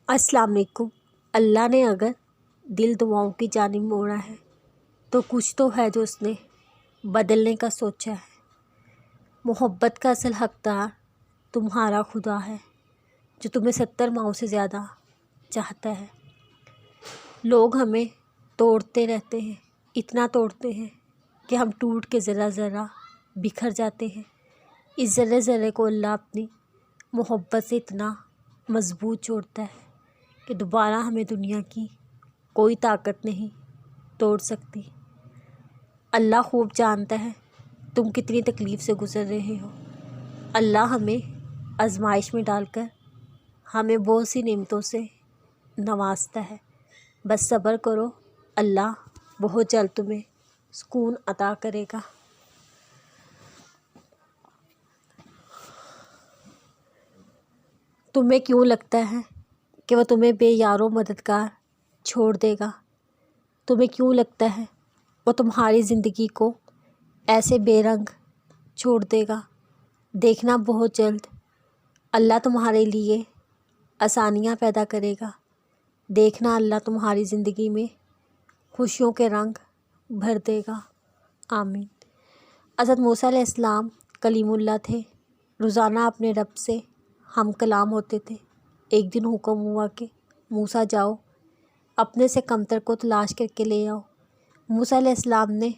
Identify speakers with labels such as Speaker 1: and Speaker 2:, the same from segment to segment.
Speaker 1: السلام علیکم۔ اللہ نے اگر دل دعاؤں کی جانب موڑا ہے تو کچھ تو ہے جو اس نے بدلنے کا سوچا ہے۔ محبت کا اصل حقدار تمہارا خدا ہے جو تمہیں 70 ماؤں سے زیادہ چاہتا ہے۔ لوگ ہمیں توڑتے رہتے ہیں، اتنا توڑتے ہیں کہ ہم ٹوٹ کے ذرہ ذرہ بکھر جاتے ہیں۔ اس ذرے ذرے کو اللہ اپنی محبت سے اتنا مضبوط جوڑتا ہے کہ دوبارہ ہمیں دنیا کی کوئی طاقت نہیں توڑ سکتی۔ اللہ خوب جانتا ہے تم کتنی تکلیف سے گزر رہے ہو۔ اللہ ہمیں آزمائش میں ڈال کر ہمیں بہت سی نعمتوں سے نوازتا ہے۔ بس صبر کرو، اللہ بہت جلد تمہیں سکون عطا کرے گا۔ تمہیں کیوں لگتا ہے کہ وہ تمہیں بے یار و مددگار چھوڑ دے گا؟ تمہیں کیوں لگتا ہے وہ تمہاری زندگی کو ایسے بے رنگ چھوڑ دے گا؟ دیکھنا بہت جلد اللہ تمہارے لیے آسانیاں پیدا کرے گا۔ دیکھنا اللہ تمہاری زندگی میں خوشیوں کے رنگ بھر دے گا۔ آمین۔ حضرت موسیٰ علیہ السلام کلیم اللہ تھے، روزانہ اپنے رب سے ہم کلام ہوتے تھے۔ ایک دن حکم ہوا کہ موسیٰ جاؤ، اپنے سے کمتر کو تلاش کر کے لے آؤ۔ موسیٰ علیہ السلام نے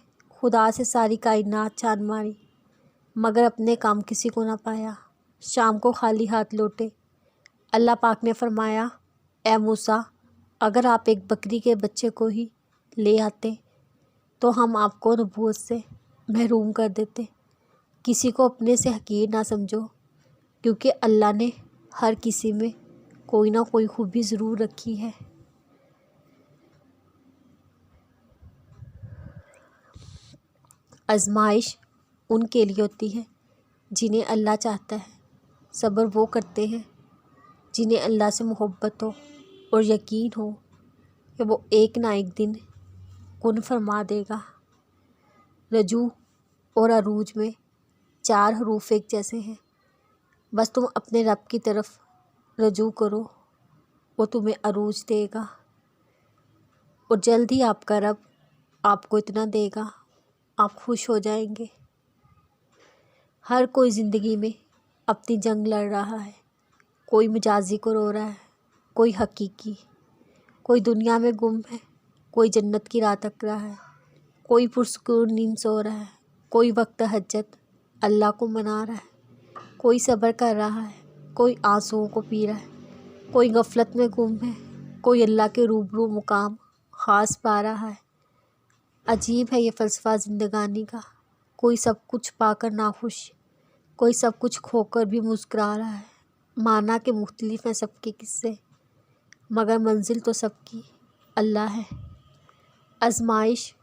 Speaker 1: خدا سے ساری کائنات چھان ماری مگر اپنے کام کسی کو نہ پایا۔ شام کو خالی ہاتھ لوٹے۔ اللہ پاک نے فرمایا، اے موسیٰ، اگر آپ ایک بکری کے بچے کو ہی لے آتے تو ہم آپ کو نبوت سے محروم کر دیتے۔ کسی کو اپنے سے حقیر نہ سمجھو، کیونکہ اللہ نے ہر کسی میں کوئی نہ کوئی خوبی ضرور رکھی ہے۔ آزمائش ان کے لیے ہوتی ہے جنہیں اللہ چاہتا ہے۔ صبر وہ کرتے ہیں جنہیں اللہ سے محبت ہو اور یقین ہو کہ وہ ایک نہ ایک دن کن فرما دے گا۔ رجوع اور عروج میں 4 حروف ایک جیسے ہیں۔ بس تم اپنے رب کی طرف رجوع کرو، وہ تمہیں عروج دے گا، اور جلد ہی آپ کا رب آپ کو اتنا دے گا آپ خوش ہو جائیں گے۔ ہر کوئی زندگی میں اپنی جنگ لڑ رہا ہے۔ کوئی مجازی کو رو رہا ہے، کوئی حقیقی، کوئی دنیا میں گم ہے، کوئی جنت کی راہ تک رہا ہے، کوئی پرسکون نیند سو رہا ہے، کوئی وقت تہجد اللہ کو منا رہا ہے، کوئی صبر کر رہا ہے، کوئی آنسوؤں کو پی رہا ہے، کوئی غفلت میں گم ہے، کوئی اللہ کے روبرو مقام خاص پا رہا ہے۔ عجیب ہے یہ فلسفہ زندگانی کا۔ کوئی سب کچھ پا کر ناخوش، کوئی سب کچھ کھو کر بھی مسکرا رہا ہے۔ مانا کہ مختلف ہیں سب کے قصے، مگر منزل تو سب کی اللہ ہے۔ آزمائش